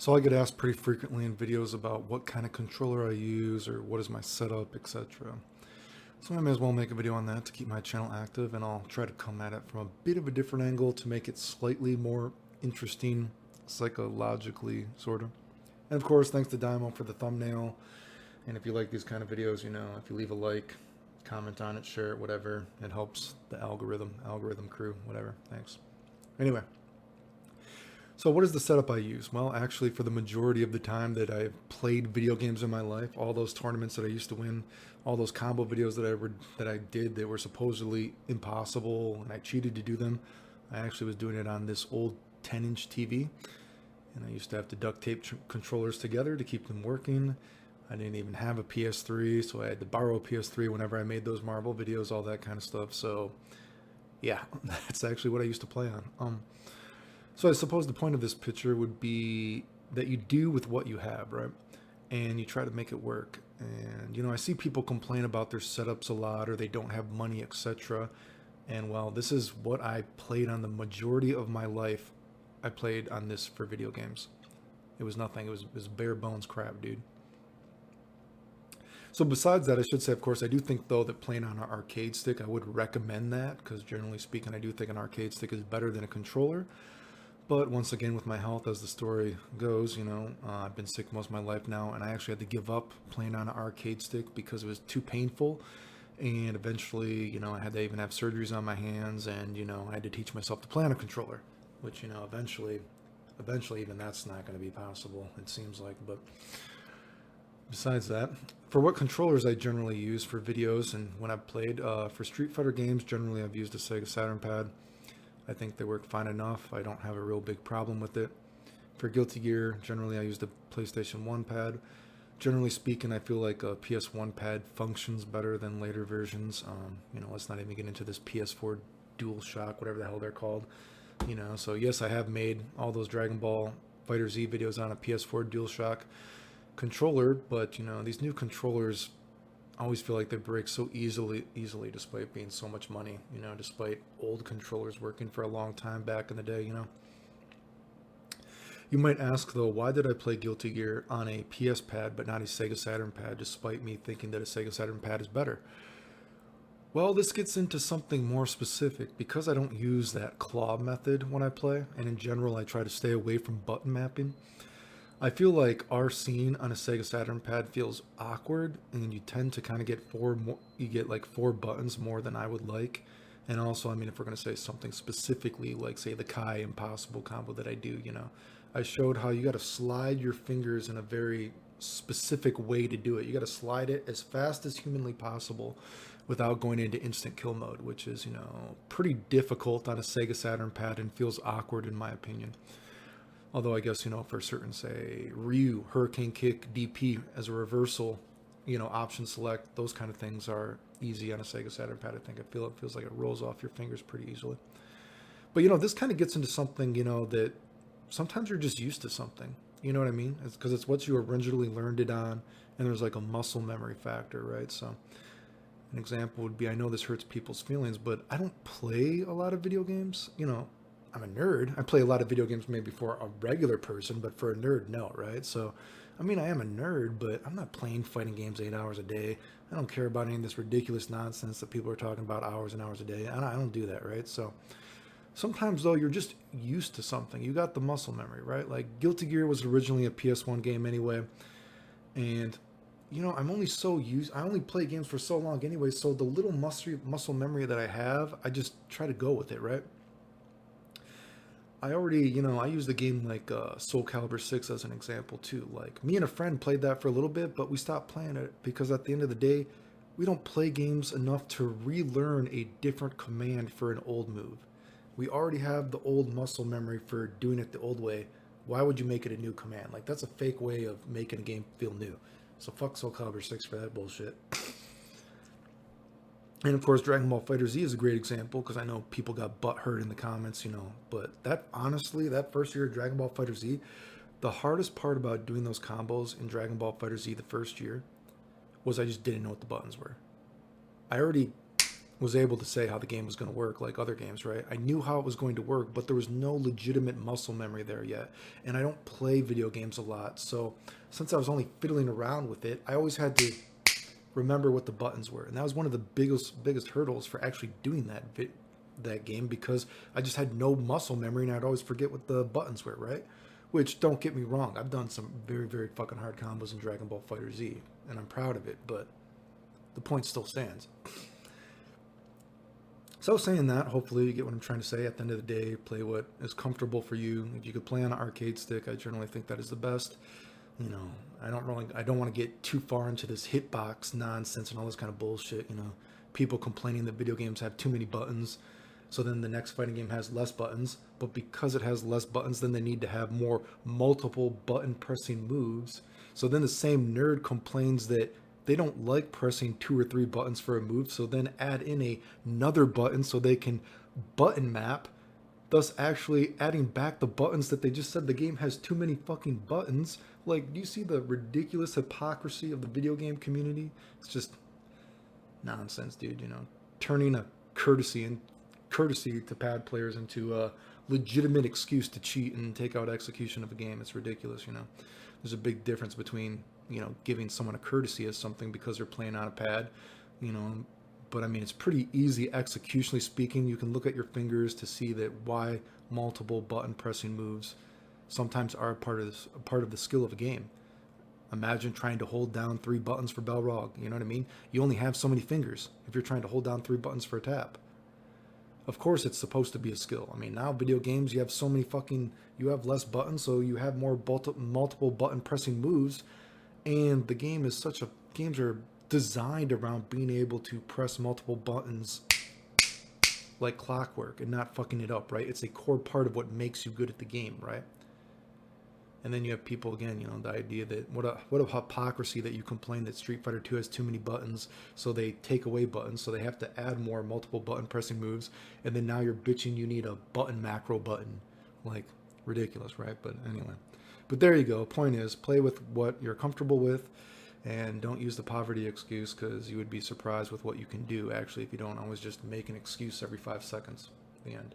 So I get asked pretty frequently in videos about what kind of controller I use or what is my setup, etc. So I may as well make a video on that to keep my channel active, and I'll try to come at it from a bit of a different angle to make it slightly more interesting, psychologically, sort of. And of course, thanks to Dymo for the thumbnail. And if you like these kind of videos, if you leave a like, comment on it, share it, whatever, it helps the algorithm crew, whatever. Thanks. Anyway. So what is the setup I use? Well, actually, for the majority of the time that I've played video games in my life, all those tournaments that I used to win, all those combo videos that I did that were supposedly impossible and I cheated to do them, I actually was doing it on this old 10-inch TV, and I used to have to duct tape controllers together to keep them working. I didn't even have a PS3, so I had to borrow a PS3 whenever I made those Marvel videos, all that kind of stuff. So yeah, that's actually what I used to play on. So I suppose the point of this picture would be that you do with what you have, right? And you try to make it work. And, I see people complain about their setups a lot, or they don't have money, etc. And well, this is what I played on the majority of my life. I played on this for video games. It was nothing. It was bare bones crap, dude. So besides that, I should say, of course, I do think, though, that playing on an arcade stick, I would recommend that, because generally speaking, I do think an arcade stick is better than a controller. But once again, with my health, as the story goes, I've been sick most of my life now, and I actually had to give up playing on an arcade stick because it was too painful. And eventually, I had to even have surgeries on my hands, and, I had to teach myself to play on a controller, which, eventually even that's not going to be possible, it seems like. But besides that, for what controllers I generally use for videos and when I've played, for Street Fighter games, generally I've used a Sega Saturn pad. I think they work fine enough. I don't have a real big problem with it. For Guilty Gear, generally I use the PlayStation 1 pad. Generally speaking, I feel like a PS1 pad functions better than later versions. Let's not even get into this PS4 DualShock, whatever the hell they're called. So yes, I have made all those Dragon Ball FighterZ videos on a PS4 DualShock controller, but these new controllers, I always feel like they break so easily despite being so much money, despite old controllers working for a long time back in the day. You might ask, though, why did I play Guilty Gear on a PS pad but not a Sega Saturn pad, despite me thinking that a Sega Saturn pad is better? Well, this gets into something more specific. Because I don't use that claw method when I play, and in general I try to stay away from button mapping, I feel like our scene on a Sega Saturn pad feels awkward, and you tend to kind of get like four buttons more than I would like. And also, if we're going to say something specifically, like say the Kai Impossible combo that I do, I showed how you got to slide your fingers in a very specific way to do it. You got to slide it as fast as humanly possible without going into instant kill mode, which is, pretty difficult on a Sega Saturn pad and feels awkward in my opinion. Although I guess, for certain, say, Ryu, Hurricane Kick, DP as a reversal, option select, those kind of things are easy on a Sega Saturn pad. I think it feels like it rolls off your fingers pretty easily. But, this kind of gets into something, that sometimes you're just used to something. You know what I mean? It's because it's what you originally learned it on, and there's like a muscle memory factor, right? So an example would be, I know this hurts people's feelings, but I don't play a lot of video games, I'm a nerd. I play a lot of video games maybe for a regular person, but for a nerd, no, right? So, I am a nerd, but I'm not playing fighting games 8 hours a day. I don't care about any of this ridiculous nonsense that people are talking about hours and hours a day. I don't do that, right? So, sometimes, though, you're just used to something. You got the muscle memory, right? Like, Guilty Gear was originally a PS1 game anyway, and I'm only so used. I only play games for so long anyway, so the little muscle memory that I have, I just try to go with it, right? I already, I use the game like Soul Calibur 6 as an example too. Like, me and a friend played that for a little bit, but we stopped playing it because at the end of the day, we don't play games enough to relearn a different command for an old move. We already have the old muscle memory for doing it the old way. Why would you make it a new command? Like, that's a fake way of making a game feel new. So fuck Soul Calibur 6 for that bullshit. And of course, Dragon Ball FighterZ is a great example because I know people got butthurt in the comments, But that, honestly, that first year of Dragon Ball FighterZ, the hardest part about doing those combos in Dragon Ball FighterZ the first year was I just didn't know what the buttons were. I already was able to say how the game was going to work like other games, right? I knew how it was going to work, but there was no legitimate muscle memory there yet. And I don't play video games a lot. So since I was only fiddling around with it, I always had to remember what the buttons were. And that was one of the biggest hurdles for actually doing that game, because I just had no muscle memory and I'd always forget what the buttons were, right? Which, don't get me wrong, I've done some very, very fucking hard combos in Dragon Ball FighterZ, and I'm proud of it, but the point still stands. So saying that, hopefully you get what I'm trying to say. At the end of the day, play what is comfortable for you. If you could play on an arcade stick, I generally think that is the best. You know, I don't want to get too far into this hitbox nonsense and all this kind of bullshit. You know, people complaining that video games have too many buttons, so then the next fighting game has less buttons. But because it has less buttons, then they need to have more multiple button pressing moves. So then the same nerd complains that they don't like pressing 2 or 3 buttons for a move, so then add in another button so they can button map, thus actually adding back the buttons that they just said the game has too many fucking buttons. Like, do you see the ridiculous hypocrisy of the video game community? It's just nonsense, dude. You know, turning a courtesy to pad players into a legitimate excuse to cheat and take out execution of a game. It's ridiculous. You know, there's a big difference between, you know, giving someone a courtesy as something because they're playing on a pad, you know, but I mean, it's pretty easy executionally speaking. You can look at your fingers to see that why multiple button pressing moves sometimes are a part of the skill of a game. Imagine trying to hold down 3 buttons for Balrog. You know what I mean? You only have so many fingers if you're trying to hold down 3 buttons for a tap. Of course, it's supposed to be a skill. I mean, now video games, you have less buttons, so you have more multiple button pressing moves. And the games are designed around being able to press multiple buttons like clockwork and not fucking it up, right? It's a core part of what makes you good at the game, right? And then you have people, again, you know, the idea that what a hypocrisy that you complain that Street Fighter 2 has too many buttons, so they take away buttons, so they have to add more multiple button pressing moves, and then now you're bitching you need a button macro button. Like, ridiculous, right? But anyway. But there you go. Point is, play with what you're comfortable with, and don't use the poverty excuse, because you would be surprised with what you can do, actually, if you don't always just make an excuse every 5 seconds. The end.